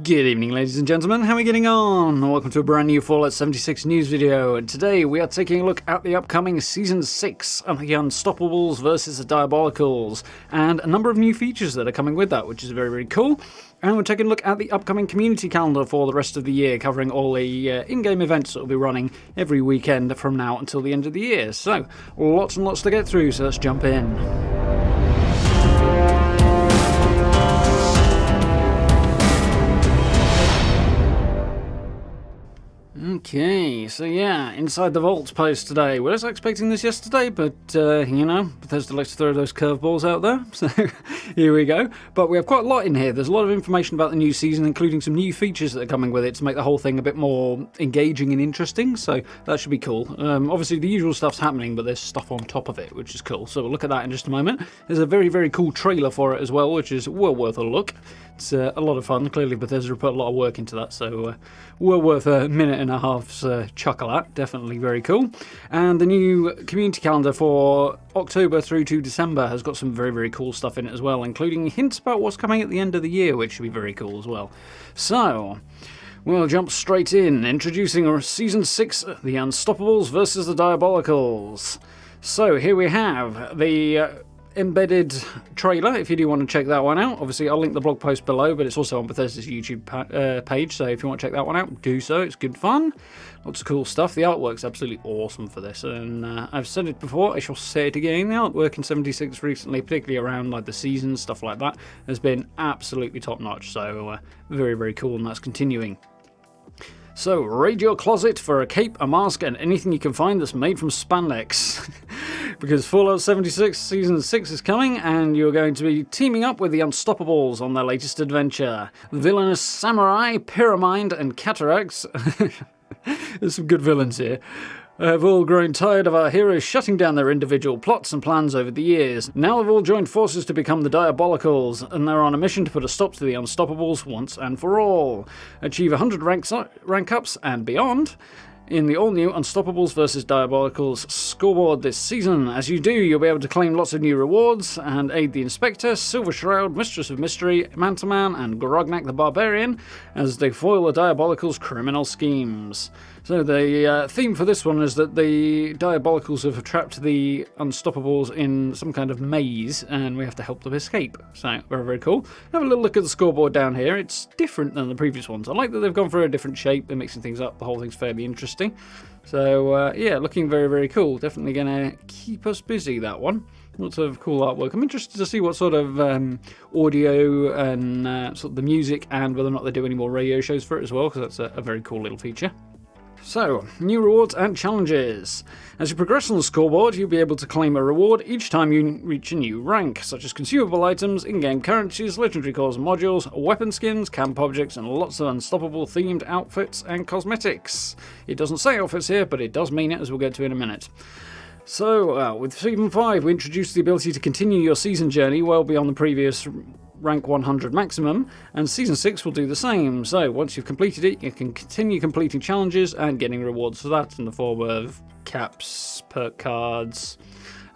Good evening, ladies and gentlemen, how are we getting on? Welcome to a brand new Fallout 76 news video, and today we are taking a look at the upcoming Season 6 of the Unstoppables Vs The Diabolicals, and a number of new features that are coming with that, which is very, very cool. And we're taking a look at the upcoming community calendar for the rest of the year, covering all the in-game events that will be running every weekend from now until the end of the year. So, lots and lots to get through, so let's jump in. Okay, so yeah, inside the vaults post today. We weren't expecting this yesterday, but you know, Bethesda likes to throw those curveballs out there, so here we go. But we have quite a lot in here. There's a lot of information about the new season, including some new features that are coming with it to make the whole thing a bit more engaging and interesting, so that should be cool. Obviously, the usual stuff's happening, but there's stuff on top of it, which is cool. So we'll look at that in just a moment. There's a very, very cool trailer for it as well, which is well worth a look. It's a lot of fun. Clearly, Bethesda put a lot of work into that, so well worth a minute and a half's chuckle at. Definitely very cool. And the new community calendar for October through to December has got some very, very cool stuff in it as well, including hints about what's coming at the end of the year, which should be very cool as well. So, we'll jump straight in, introducing our Season 6, The Unstoppables Vs The Diabolicals. So, here we have the embedded trailer, if you do want to check that one out. Obviously, I'll link the blog post below, but it's also on Bethesda's YouTube page, so if you want to check that one out, do so. It's good fun. Lots of cool stuff. The artwork's absolutely awesome for this, and I've said it before, I shall say it again. The artwork in 76 recently, particularly around like the seasons, stuff like that, has been absolutely top-notch, so very, very cool, and that's continuing. So, raid your closet for a cape, a mask, and anything you can find that's made from spandex. Because Fallout 76 Season 6 is coming, and you're going to be teaming up with the Unstoppables on their latest adventure. The villainous Samurai, Pyramid, and Cataracts. There's some good villains here. Have all grown tired of our heroes shutting down their individual plots and plans over the years. Now they've all joined forces to become the Diabolicals, and they're on a mission to put a stop to the Unstoppables once and for all. Achieve 100 rank ups and beyond in the all-new Unstoppables vs Diabolicals scoreboard this season. As you do, you'll be able to claim lots of new rewards and aid the Inspector, Silver Shroud, Mistress of Mystery, Mantelman, and Gorognak the Barbarian as they foil the Diabolicals' criminal schemes. So the theme for this one is that the Diabolicals have trapped the Unstoppables in some kind of maze, and we have to help them escape. So, very, very cool. Have a little look at the scoreboard down here. It's different than the previous ones. I like that they've gone for a different shape. They're mixing things up. The whole thing's fairly interesting. So, yeah, looking very, very cool. Definitely going to keep us busy, that one. Lots of cool artwork. I'm interested to see what sort of audio and sort of the music, and whether or not they do any more radio shows for it as well, because that's a very cool little feature. So, new rewards and challenges. As you progress on the scoreboard, you'll be able to claim a reward each time you reach a new rank, such as consumable items, in-game currencies, legendary cores and modules, weapon skins, camp objects, and lots of Unstoppable-themed outfits and cosmetics. It doesn't say outfits here, but it does mean it, as we'll get to in a minute. So, with Season 5, we introduced the ability to continue your season journey well beyond the previous rank 100 maximum, and Season 6 will do the same. So once you've completed it, you can continue completing challenges and getting rewards for that in the form of caps, perk cards,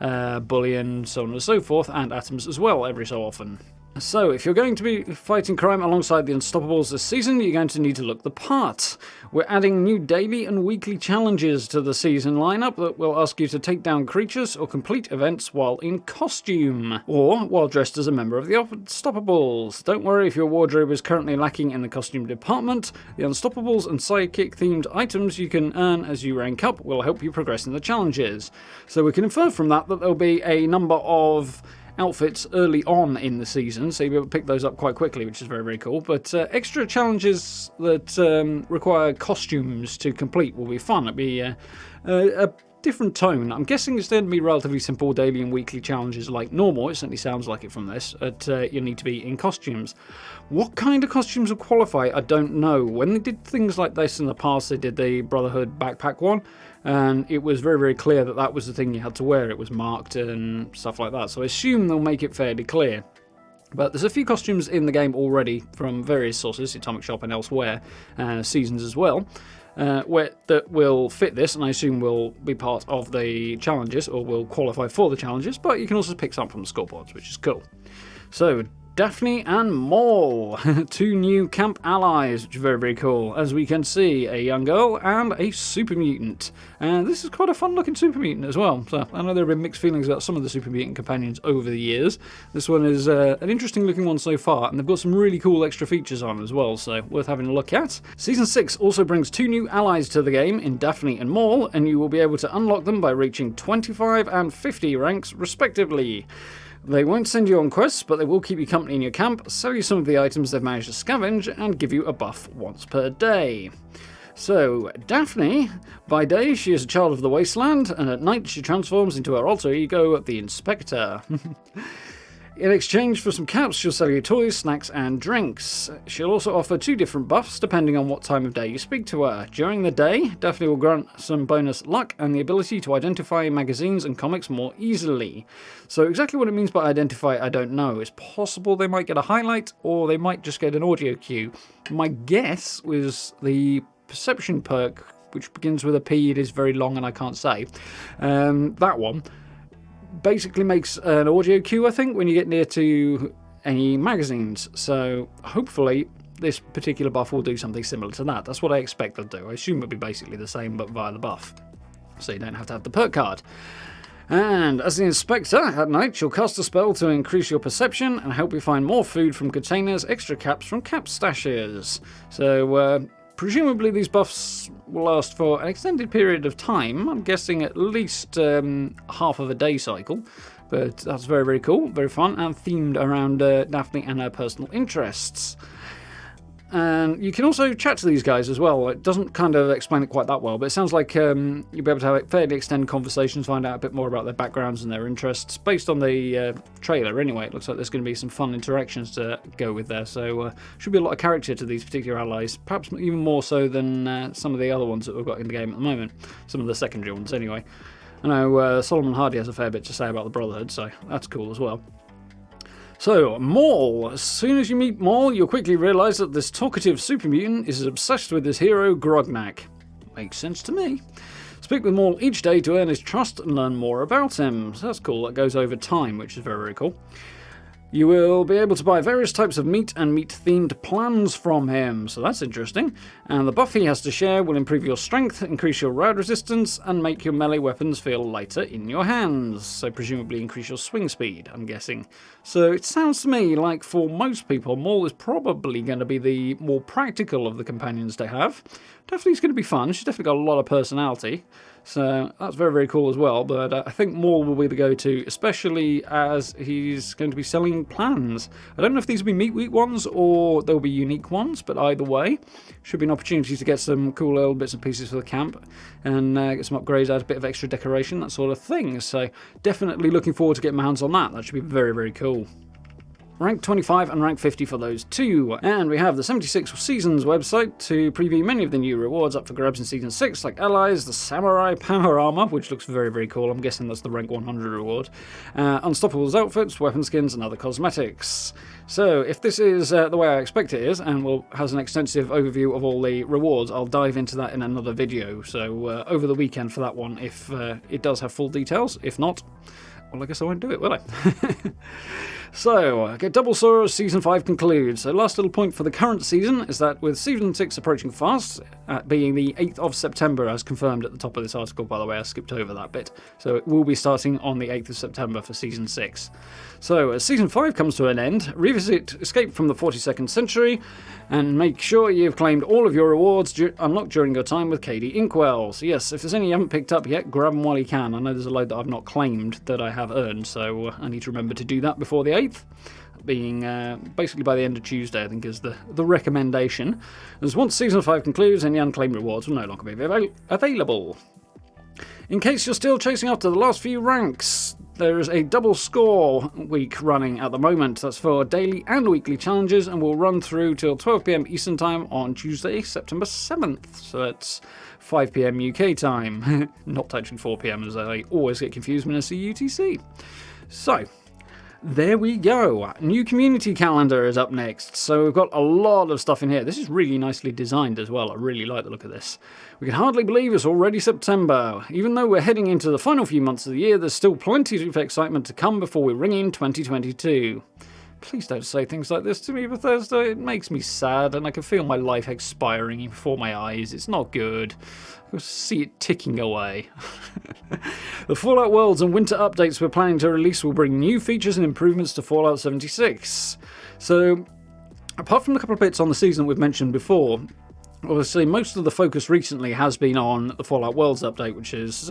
bullion, so on and so forth, and atoms as well every so often. So, if you're going to be fighting crime alongside the Unstoppables this season, you're going to need to look the part. We're adding new daily and weekly challenges to the season lineup that will ask you to take down creatures or complete events while in costume, or while dressed as a member of the Unstoppables. Don't worry if your wardrobe is currently lacking in the costume department. The Unstoppables and sidekick-themed items you can earn as you rank up will help you progress in the challenges. So we can infer from that there'll be a number of outfits early on in the season, so you'll be able to pick those up quite quickly, which is very, very cool. But extra challenges that require costumes to complete will be fun. It'll be a different tone. I'm guessing it's going to be relatively simple daily and weekly challenges like normal. It certainly sounds like it from this. But you need to be in costumes. What kind of costumes will qualify? I don't know. When they did things like this in the past, they did the Brotherhood backpack one, and it was very, very clear that that was the thing you had to wear. It was marked and stuff like that. So I assume they'll make it fairly clear. But there's a few costumes in the game already from various sources, Atomic Shop and elsewhere, seasons as well, that will fit this, and I assume will be part of the challenges, or will qualify for the challenges, but you can also pick some from the scoreboards, which is cool. So, Daphne and Maul, two new camp allies, which are very, very cool. As we can see, a young girl and a super mutant. And this is quite a fun looking super mutant as well. So I know there have been mixed feelings about some of the super mutant companions over the years. This one is an interesting looking one so far, and they've got some really cool extra features on as well, so worth having a look at. Season 6 also brings two new allies to the game in Daphne and Maul, and you will be able to unlock them by reaching 25 and 50 ranks respectively. They won't send you on quests, but they will keep you company in your camp, sell you some of the items they've managed to scavenge, and give you a buff once per day. So, Daphne, by day she is a child of the wasteland, and at night she transforms into her alter ego, the Inspector. In exchange for some caps, she'll sell you toys, snacks, and drinks. She'll also offer two different buffs depending on what time of day you speak to her. During the day, Daphne will grant some bonus luck and the ability to identify magazines and comics more easily. So exactly what it means by identify, I don't know. It's possible they might get a highlight, or they might just get an audio cue. My guess was the perception perk, which begins with a P, it is very long and I can't say. That one basically makes an audio cue, I think, when you get near to any magazines. So hopefully this particular buff will do something similar to that. That's what I expect they'll do. I assume it'll be basically the same but via the buff. So you don't have to have the perk card. And as the Inspector, at night she'll cast a spell to increase your perception and help you find more food from containers, extra caps from cap stashes. So presumably these buffs will last for an extended period of time. I'm guessing at least half of a day cycle. But that's very, very cool, very fun, and themed around Daphne and her personal interests. And you can also chat to these guys as well. It doesn't kind of explain it quite that well, but it sounds like you'll be able to have fairly extended conversations, find out a bit more about their backgrounds and their interests. Based on the trailer anyway, it looks like there's going to be some fun interactions to go with there, so should be a lot of character to these particular allies, perhaps even more so than some of the other ones that we've got in the game at the moment, some of the secondary ones anyway. I know Solomon Hardy has a fair bit to say about the Brotherhood, so that's cool as well. So, Maul. As soon as you meet Maul, you'll quickly realise that this talkative super mutant is obsessed with his hero, Grognak. Makes sense to me. Speak with Maul each day to earn his trust and learn more about him. So that's cool, that goes over time, which is very, very cool. You will be able to buy various types of meat and meat-themed plans from him, so that's interesting. And the buff he has to share will improve your strength, increase your round resistance, and make your melee weapons feel lighter in your hands. So presumably increase your swing speed, I'm guessing. So it sounds to me like for most people, Maul is probably going to be the more practical of the companions to have. Definitely it's going to be fun, she's definitely got a lot of personality. So that's very, very cool as well, but I think Maul will be the go-to, especially as he's going to be selling plans. I don't know if these will be meat week ones or they'll be unique ones, but either way, should be an opportunity to get some cool little bits and pieces for the camp and get some upgrades, add a bit of extra decoration, that sort of thing. So definitely looking forward to getting my hands on that. That should be very, very cool. Rank 25 and rank 50 for those two. And we have the 76 Seasons website to preview many of the new rewards up for grabs in Season 6, like Allies, the Samurai Power Armor, which looks very, very cool. I'm guessing that's the rank 100 reward. Unstoppables outfits, weapon skins, and other cosmetics. So if this is the way I expect it is, and has an extensive overview of all the rewards, I'll dive into that in another video. So over the weekend for that one, if it does have full details. If not, well, I guess I won't do it, will I? So, Double Saw as Season 5 concludes. So last little point for the current season is that with Season 6 approaching fast, being the 8th of September as confirmed at the top of this article, by the way, I skipped over that bit. So it will be starting on the 8th of September for Season 6. So as Season 5 comes to an end, revisit Escape from the 42nd Century and make sure you've claimed all of your rewards unlocked during your time with Katie Inkwell. So yes, if there's any you haven't picked up yet, grab them while you can. I know there's a load that I've not claimed that I have earned, so I need to remember to do that before the 8th. Being basically by the end of Tuesday, I think is the recommendation. As once Season 5 concludes, any unclaimed rewards will no longer be available. In case you're still chasing after the last few ranks, there is a double score week running at the moment. That's for daily and weekly challenges and will run through till 12 PM Eastern Time on Tuesday, September 7th. So that's 5 PM UK time. Not actually 4 PM as I always get confused when I see UTC. So, there we go. New community calendar is up next. So we've got a lot of stuff in here. This is really nicely designed as well. I really like the look of this. We can hardly believe it's already September. Even though we're heading into the final few months of the year, there's still plenty of excitement to come before we ring in 2022. Please don't say things like this to me, Bethesda. It makes me sad, and I can feel my life expiring before my eyes. It's not good. I can see it ticking away. The Fallout Worlds and winter updates we're planning to release will bring new features and improvements to Fallout 76. So, apart from a couple of bits on the season we've mentioned before, obviously, most of the focus recently has been on the Fallout Worlds update, which is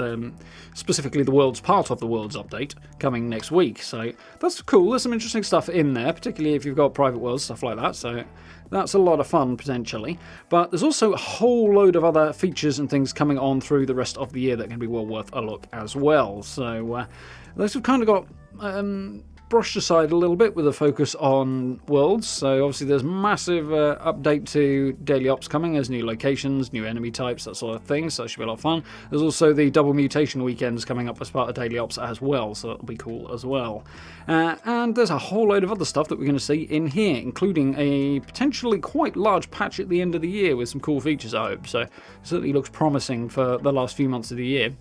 specifically the Worlds part of the Worlds update coming next week. So that's cool. There's some interesting stuff in there, particularly if you've got private worlds, stuff like that. So that's a lot of fun, potentially. But there's also a whole load of other features and things coming on through the rest of the year that can be well worth a look as well. So those have kind of got brushed aside a little bit with a focus on worlds. So obviously there's massive update to daily ops coming. There's new locations, new enemy types, that sort of thing, so that should be a lot of fun. There's also the double mutation weekends coming up as part of daily ops as well, so that'll be cool as well. And there's a whole load of other stuff that we're going to see in here, including a potentially quite large patch at the end of the year with some cool features, I hope. So it certainly looks promising for the last few months of the year.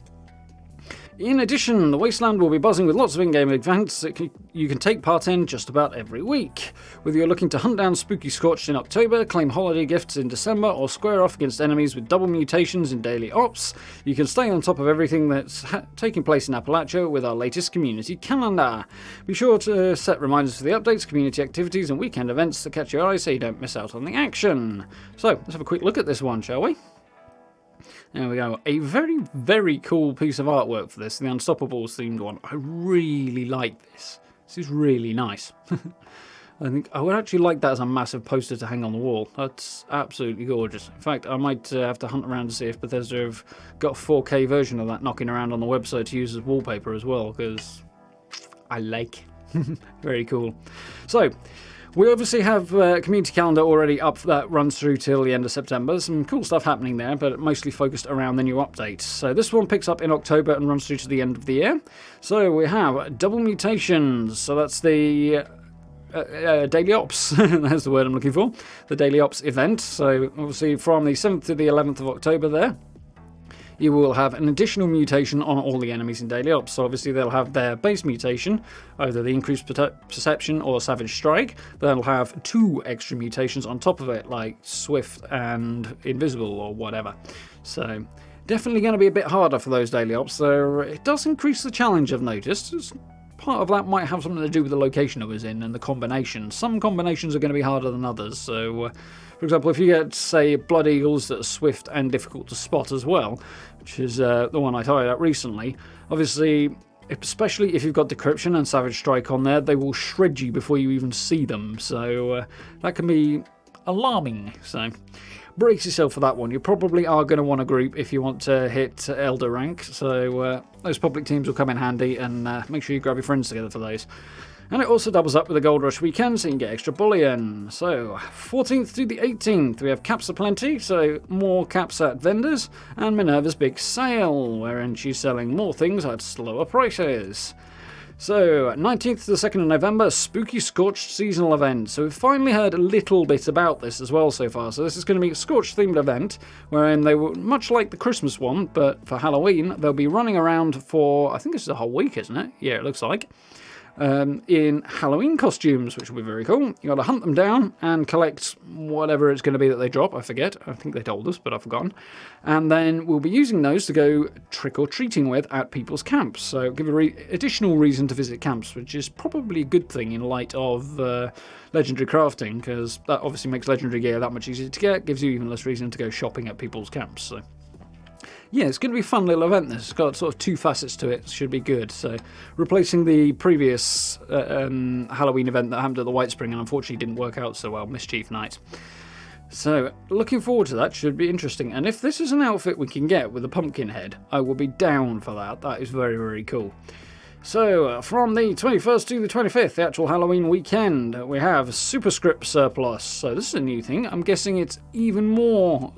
In addition, the Wasteland will be buzzing with lots of in-game events that you can take part in just about every week. Whether you're looking to hunt down spooky Scorch in October, claim holiday gifts in December, or square off against enemies with double mutations in daily ops, you can stay on top of everything that's taking place in Appalachia with our latest community calendar. Be sure to set reminders for the updates, community activities, and weekend events to catch your eye so you don't miss out on the action. So, let's have a quick look at this one, shall we? There we go. A very, very cool piece of artwork for this, the Unstoppables themed one. I really like this. This is really nice. I think I would actually like that as a massive poster to hang on the wall. That's absolutely gorgeous. In fact, I might have to hunt around to see if Bethesda have got a 4K version of that knocking around on the website to use as wallpaper as well, because I like it. Very cool. So, we obviously have a community calendar already up that runs through till the end of September. Some cool stuff happening there, but mostly focused around the new updates. So this one picks up in October and runs through to the end of the year. So we have double mutations. So that's the daily ops. That's the word I'm looking for. The daily ops event. So obviously from the 7th to the 11th of October there, you will have an additional mutation on all the enemies in daily ops. So obviously they'll have their base mutation, either the increased perception or savage strike. They'll have 2 extra mutations on top of it, like swift and invisible or whatever. So definitely going to be a bit harder for those daily ops. So it does increase the challenge, I've noticed. Part of that might have something to do with the location it was in and the combination. Some combinations are going to be harder than others. So for example, if you get, say, Blood Eagles that are swift and difficult to spot as well, which is the one I tried out recently, obviously, especially if you've got Decryption and Savage Strike on there, they will shred you before you even see them. So that can be alarming. So brace yourself for that one. You probably are going to want a group if you want to hit Elder rank. So those public teams will come in handy, and make sure you grab your friends together for those. And it also doubles up with a Gold Rush weekend, so you can get extra bullion. So, 14th to the 18th, we have caps aplenty, so more caps at vendors, and Minerva's big sale, wherein she's selling more things at slower prices. So, 19th to the 2nd of November, Spooky Scorched seasonal event. So we've finally heard a little bit about this as well so far. So this is going to be a Scorched themed event, wherein they will, much like the Christmas one, but for Halloween, they'll be running around for, I think this is a whole week, isn't it? Yeah, it looks like. In Halloween costumes, which will be very cool. You got to hunt them down and collect whatever it's going to be that they drop. I forget. I think they told us, but I've forgotten. And then we'll be using those to go trick-or-treating with at people's camps. So give additional reason to visit camps, which is probably a good thing in light of legendary crafting, because that obviously makes legendary gear that much easier to get, gives you even less reason to go shopping at people's camps. So yeah, it's going to be a fun little event. This has got sort of 2 facets to it. Should be good. So, replacing the previous Halloween event that happened at the White Spring and unfortunately didn't work out so well, Mischief Night. So, looking forward to that. Should be interesting. And if this is an outfit we can get with a pumpkin head, I will be down for that. That is very, very cool. So, from the 21st to the 25th, the actual Halloween weekend, we have Superscript Surplus. So, this is a new thing. I'm guessing it's even more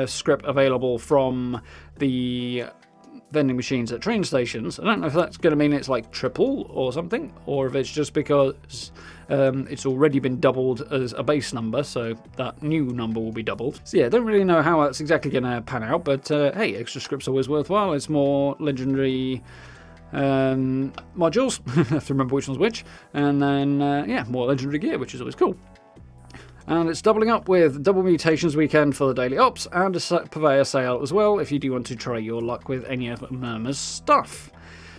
script available from the vending machines at train stations. I don't know if that's going to mean it's like triple or something, or if it's just because it's already been doubled as a base number, so that new number will be doubled. So yeah, don't really know how that's exactly going to pan out, but hey, extra scripts are always worthwhile. It's more legendary modules. I have to remember which one's which. And then, yeah, more legendary gear, which is always cool. And it's doubling up with Double Mutations Weekend for the Daily Ops and a Purveyor Sale as well if you do want to try your luck with any of Murmur's stuff.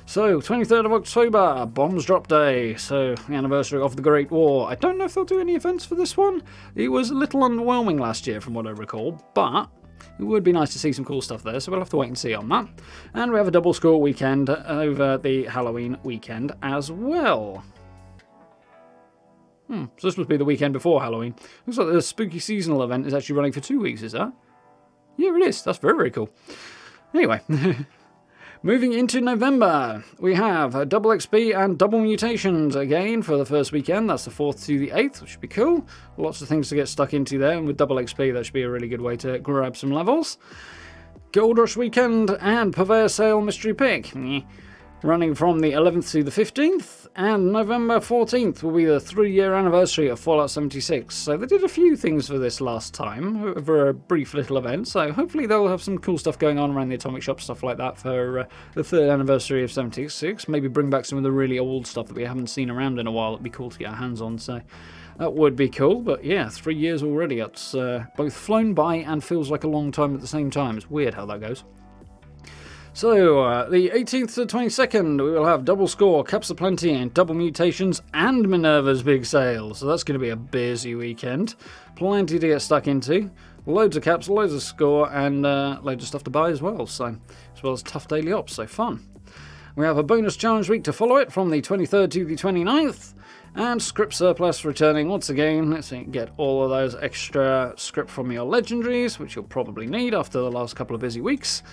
So, 23rd of October, Bombs Drop Day, so the anniversary of the Great War. I don't know if they'll do any events for this one. It was a little underwhelming last year from what I recall, but it would be nice to see some cool stuff there, so we'll have to wait and see on that. And we have a double score weekend over the Halloween weekend as well. So this must be the weekend before Halloween. Looks like the spooky seasonal event is actually running for 2 weeks, is that? Yeah, it is. That's very, very cool. Anyway, moving into November, we have double XP and double mutations again for the first weekend. That's the 4th to the 8th, which should be cool. Lots of things to get stuck into there, and with double XP, that should be a really good way to grab some levels. Gold Rush weekend and Purveyor Sale mystery pick. Running from the 11th to the 15th, and November 14th will be the 3-year anniversary of Fallout 76. So they did a few things for this last time, over a brief little event, so hopefully they'll have some cool stuff going on around the Atomic Shop, stuff like that for the 3rd anniversary of 76. Maybe bring back some of the really old stuff that we haven't seen around in a while. It'd be cool to get our hands on, so that would be cool. But yeah, 3 years already. It's both flown by and feels like a long time at the same time. It's weird how that goes. So, the 18th to 22nd, we will have double score, Caps Aplenty, and double mutations, and Minerva's big sale. So that's going to be a busy weekend. Plenty to get stuck into. Loads of caps, loads of score, and loads of stuff to buy as well. So, as well as tough daily ops, so fun. We have a bonus challenge week to follow it from the 23rd to the 29th. And script surplus returning once again. Let's get all of those extra script from your legendaries, which you'll probably need after the last couple of busy weeks,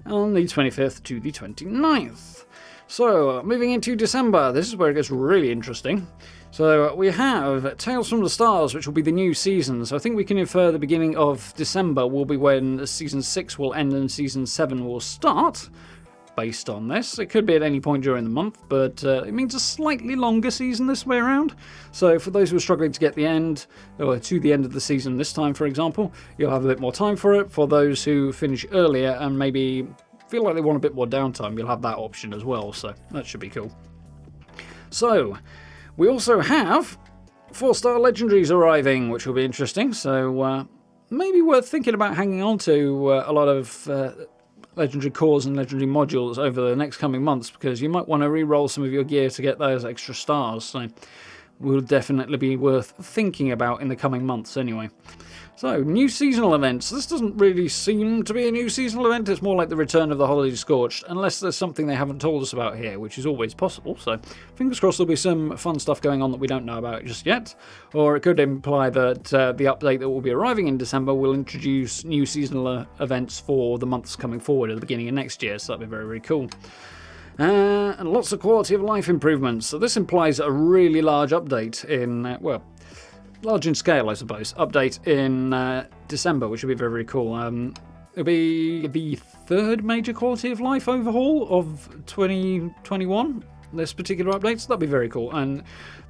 on the 25th to the 29th. So, moving into December, this is where it gets really interesting. So, we have Tales from the Stars, which will be the new season. So, I think we can infer the beginning of December will be when Season 6 will end and Season 7 will start, based on this. It could be at any point during the month, but it means a slightly longer season this way around. So for those who are struggling to get the end, or to the end of the season this time, for example, you'll have a bit more time for it. For those who finish earlier and maybe feel like they want a bit more downtime, you'll have that option as well, so that should be cool. So, we also have 4-star legendaries arriving, which will be interesting, so maybe worth thinking about hanging on to a lot of legendary cores and legendary modules over the next coming months, because you might want to re-roll some of your gear to get those extra stars, so will definitely be worth thinking about in the coming months anyway. So, new seasonal events. This doesn't really seem to be a new seasonal event, it's more like the return of the Holiday Scorched, unless there's something they haven't told us about here, which is always possible, so fingers crossed there'll be some fun stuff going on that we don't know about just yet, or it could imply that the update that will be arriving in December will introduce new seasonal events for the months coming forward at the beginning of next year, so that'd be very, very cool. And lots of quality of life improvements, so this implies a really large update in, well, large in scale, I suppose, update in December, which will be very, very cool. It'll be the 3rd major quality of life overhaul of 2021, this particular update, so that'll be very cool. And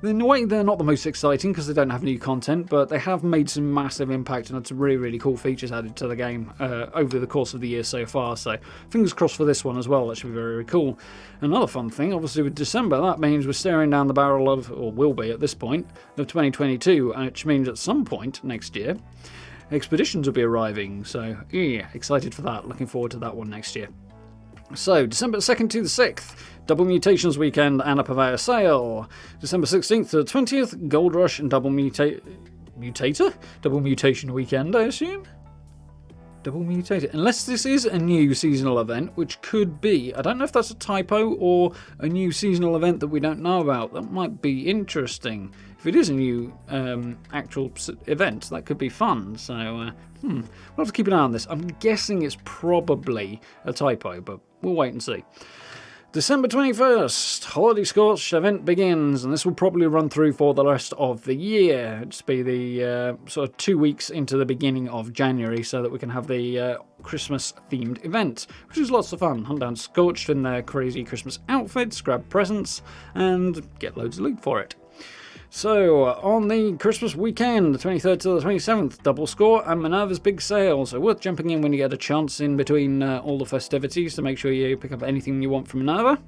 in a way, they're not the most exciting because they don't have new content, but they have made some massive impact and had some really, really cool features added to the game over the course of the year so far, so fingers crossed for this one as well. That should be very, very cool. Another fun thing, obviously with December, that means we're staring down the barrel of, or will be at this point, of 2022, which means at some point next year, expeditions will be arriving, so yeah, excited for that, looking forward to that one next year. So, December 2nd to the 6th, Double Mutations Weekend and a Purveyor Sale. December 16th to the 20th, Gold Rush and Double Mutator? Double Mutation Weekend, I assume? Double Mutator. Unless this is a new seasonal event, which could be. I don't know if that's a typo or a new seasonal event that we don't know about. That might be interesting. If it is a new actual event, that could be fun. So, we'll have to keep an eye on this. I'm guessing it's probably a typo, but we'll wait and see. December 21st, Holiday Scorch event begins, and this will probably run through for the rest of the year. It'll be the sort of 2 weeks into the beginning of January, so that we can have the Christmas-themed event, which is lots of fun. Hunt down Scorched in their crazy Christmas outfits, grab presents, and get loads of loot for it. So, on the Christmas weekend, the 23rd to the 27th, double score and Minerva's big sale. So, worth jumping in when you get a chance in between all the festivities to make sure you pick up anything you want from Minerva.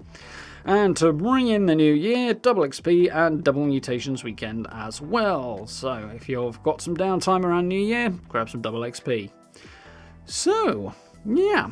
And to bring in the new year, double XP and double mutations weekend as well. So if you've got some downtime around New Year, grab some double XP. So, yeah.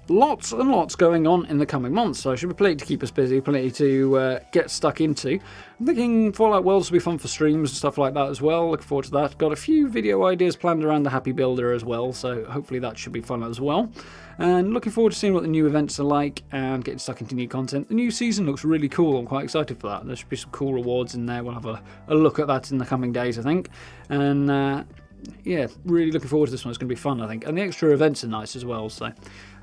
Lots and lots going on in the coming months, so it should be plenty to keep us busy, plenty to get stuck into. I'm thinking Fallout Worlds will be fun for streams and stuff like that as well, looking forward to that. Got a few video ideas planned around the Happy Builder as well, so hopefully that should be fun as well. And looking forward to seeing what the new events are like and getting stuck into new content. The new season looks really cool, I'm quite excited for that. There should be some cool rewards in there, we'll have a look at that in the coming days I think. And yeah, really looking forward to this one, it's going to be fun I think. And the extra events are nice as well, so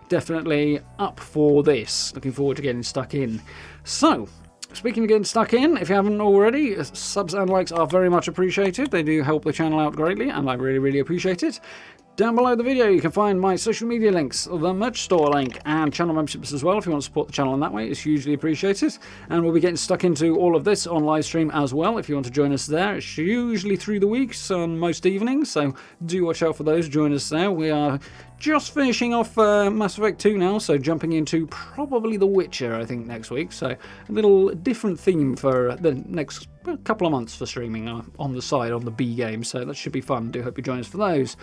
definitely up for this. Looking forward to getting stuck in. So, speaking of getting stuck in, if you haven't already, subs and likes are very much appreciated. They do help the channel out greatly, and I really, really appreciate it. Down below the video, you can find my social media links, the merch store link, and channel memberships as well. If you want to support the channel in that way, it's hugely appreciated. And we'll be getting stuck into all of this on live stream as well. If you want to join us there, it's usually through the weeks on most evenings, so do watch out for those. Join us there. We are just finishing off Mass Effect 2 now, so jumping into probably The Witcher, I think, next week. So a little different theme for the next couple of months for streaming on the side, on the B game, so that should be fun. Do hope you join us for those.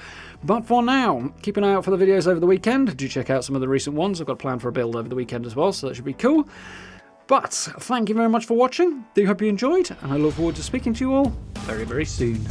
But for now, keep an eye out for the videos over the weekend. Do check out some of the recent ones. I've got a plan for a build over the weekend as well, so that should be cool. But thank you very much for watching. Do hope you enjoyed, and I look forward to speaking to you all very, very soon.